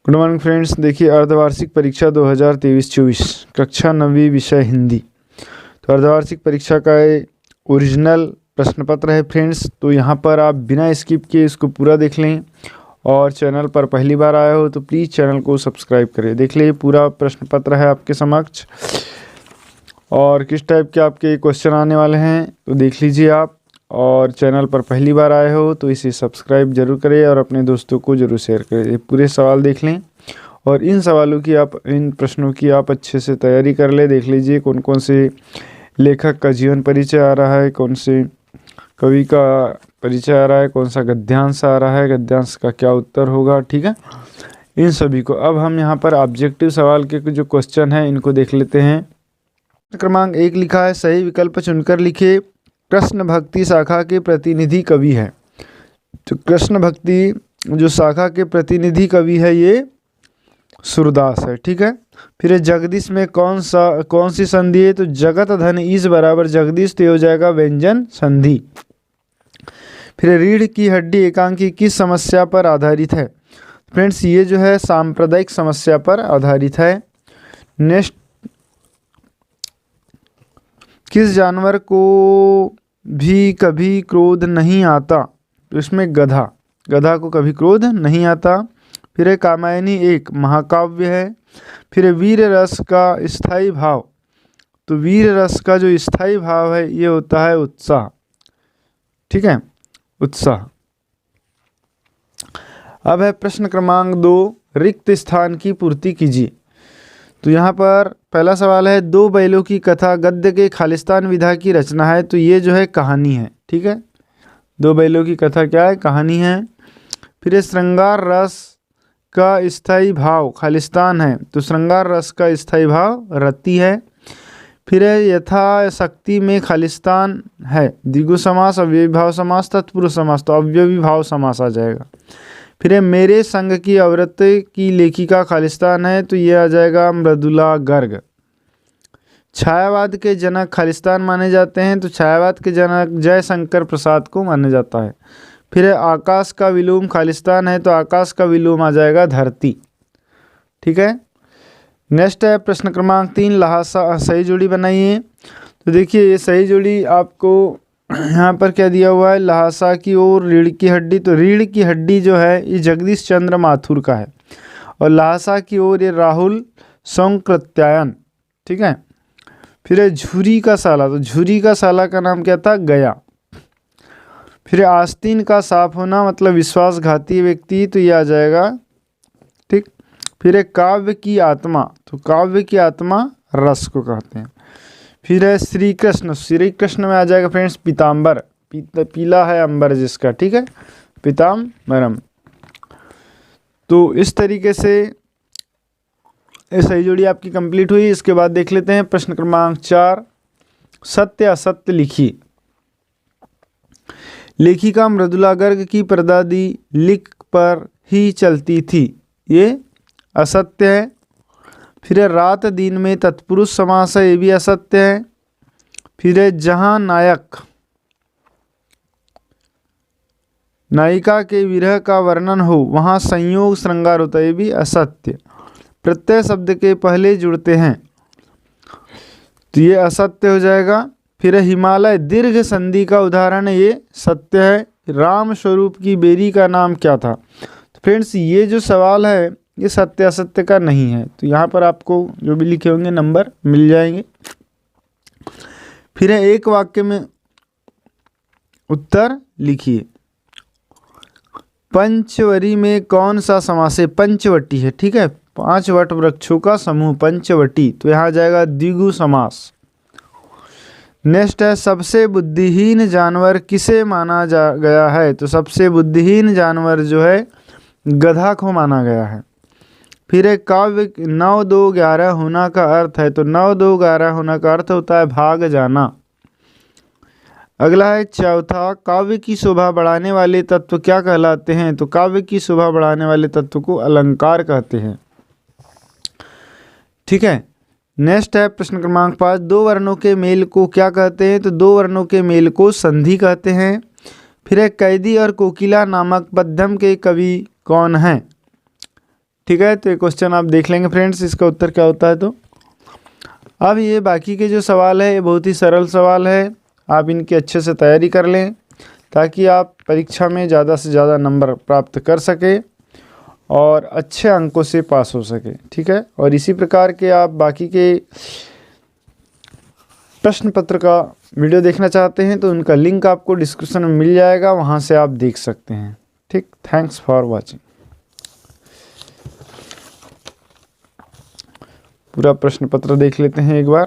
Good morning friends. देखिए अर्धवार्षिक परीक्षा 2023-24 कक्षा 9वीं विषय हिंदी। तो अर्धवार्षिक परीक्षा का ओरिजिनल प्रश्न पत्र है फ्रेंड्स। तो यहाँ पर आप बिना स्किप किए इसको पूरा देख लें और चैनल पर पहली बार आए हो तो प्लीज़ चैनल को सब्सक्राइब करें। देख लीजिए पूरा प्रश्न पत्र है आपके समक्ष और किस टाइप के आपके क्वेश्चन आने वाले हैं तो देख लीजिए आप। और चैनल पर पहली बार आए हो तो इसे सब्सक्राइब जरूर करें और अपने दोस्तों को जरूर शेयर करें। ये पूरे सवाल देख लें और इन प्रश्नों की आप अच्छे से तैयारी कर ले। देख लीजिए कौन कौन से लेखक का जीवन परिचय आ रहा है, कौन से कवि का परिचय आ रहा है, कौन सा गद्यांश आ रहा है, गद्यांश का क्या उत्तर होगा। ठीक है, इन सभी को अब हम यहाँ पर ऑब्जेक्टिव सवाल के जो क्वेश्चन हैं इनको देख लेते हैं। क्रमांक 1 लिखा है, सही विकल्प चुनकर लिखे। कृष्ण भक्ति शाखा के प्रतिनिधि कवि है। तो कृष्ण भक्ति जो शाखा के प्रतिनिधि कवि है ये सूरदास है। ठीक है, फिर जगदीश में कौन सी संधि है? तो जगत धन ईस बराबर जगदीश तो हो जाएगा व्यंजन संधि। फिर रीढ़ की हड्डी एकांकी किस समस्या पर आधारित है? फ्रेंड्स ये जो है सांप्रदायिक समस्या पर आधारित है। नेक्स्ट, किस जानवर को भी कभी क्रोध नहीं आता? तो इसमें गधा को कभी क्रोध नहीं आता। फिर कामायनी एक महाकाव्य है। फिर वीर रस का स्थायी भाव, तो वीर रस का जो स्थायी भाव है ये होता है उत्साह। ठीक है, उत्साह। अब है प्रश्न क्रमांक 2, रिक्त स्थान की पूर्ति कीजिए। तो यहाँ पर पहला सवाल है, दो बैलों की कथा गद्य के खालिस्तान विधा की रचना है। तो ये जो है कहानी है। ठीक है, दो बैलों की कथा क्या है? कहानी है। फिर श्रृंगार रस का स्थायी भाव खालिस्तान है, तो श्रृंगार रस का स्थायी भाव रति है। फिर यथाशक्ति में खालिस्तान है, द्विगु समास, अव्ययी भाव समास, तत्पुरुष समास, तो अव्ययी भाव समास आ जाएगा। फिर मेरे संग की आवृत्ति की लेखिका खालिस्तान है, तो ये आ जाएगा मृदुला गर्ग। छायावाद के जनक खालिस्तान माने जाते हैं, तो छायावाद के जनक जयशंकर प्रसाद को माना जाता है। फिर आकाश का विलोम खालिस्तान है, तो आकाश का विलोम आ जाएगा धरती। ठीक है, नेक्स्ट है प्रश्न क्रमांक 3, लहासा सही जोड़ी बनाइए। तो देखिए ये सही जोड़ी आपको यहाँ पर क्या दिया हुआ है, लहासा की ओर रीढ़ की हड्डी। तो रीढ़ की हड्डी जो है ये जगदीश चंद्र माथुर का है और लहासा की ओर ये राहुल सौंकृत्यायन। ठीक है, फिर झुरी का साला, तो झुरी का साला का नाम क्या था? गया। फिर आस्तीन का साफ होना मतलब विश्वासघाती व्यक्ति, तो ये आ जाएगा। ठीक, फिर काव्य की आत्मा, तो काव्य की आत्मा रस को कहते हैं। फिर है श्री कृष्ण में आ जाएगा फ्रेंड्स पीताम्बर, पीला है अंबर जिसका। ठीक है, पीताम्बरम। तो इस तरीके से ये सही जोड़ी आपकी कंप्लीट हुई। इसके बाद देख लेते हैं प्रश्न क्रमांक 4, सत्य असत्य लिखिए। लेखिका मृदुला गर्ग की परदादी लिख पर ही चलती थी, ये असत्य है। फिर रात दिन में तत्पुरुष समास है, ये भी असत्य है। फिर जहां नायिका के विरह का वर्णन हो वहां संयोग श्रृंगार होता है, ये भी असत्य। प्रत्यय शब्द के पहले जुड़ते हैं, तो ये असत्य हो जाएगा। फिर हिमालय दीर्घ संधि का उदाहरण है, ये सत्य है। राम स्वरूप की बेरी का नाम क्या था? तो फ्रेंड्स ये जो सवाल है ये सत्य असत्य का नहीं है, तो यहाँ पर आपको जो भी लिखे होंगे नंबर मिल जाएंगे। फिर एक वाक्य में उत्तर लिखिए। पंचवटी में कौन सा समास है? पंचवटी है। ठीक है, 5 वट वृक्षों का समूह पंचवटी, तो यहाँ जाएगा द्विगु समास। नेक्स्ट है, सबसे बुद्धिहीन जानवर किसे माना गया है? तो सबसे बुद्धिहीन जानवर जो है गधा को माना गया है। फिर एक काव्य 9 2 11 होना का अर्थ है, तो 9 2 11 होना का अर्थ होता है भाग जाना। अगला है चौथा, काव्य की शोभा बढ़ाने वाले तत्व क्या कहलाते हैं? तो काव्य की शोभा बढ़ाने वाले तत्व को अलंकार कहते हैं। ठीक है, नेक्स्ट है प्रश्न क्रमांक 5, दो वर्णों के मेल को क्या कहते हैं? तो दो वर्णों के मेल को संधि कहते हैं। फिर एक कैदी और कोकिला नामक पद्यम के कवि कौन हैं? ठीक है, तो ये क्वेश्चन आप देख लेंगे फ्रेंड्स, इसका उत्तर क्या होता है। तो अब ये बाकी के जो सवाल है ये बहुत ही सरल सवाल है, आप इनकी अच्छे से तैयारी कर लें ताकि आप परीक्षा में ज़्यादा से ज़्यादा नंबर प्राप्त कर सके और अच्छे अंकों से पास हो सके। ठीक है, और इसी प्रकार के आप बाकी के प्रश्न पत्र का वीडियो देखना चाहते हैं तो उनका लिंक आपको डिस्क्रिप्शन में मिल जाएगा, वहाँ से आप देख सकते हैं। ठीक, थैंक्स फॉर वॉचिंग। पूरा प्रश्न पत्र देख लेते हैं एक बार।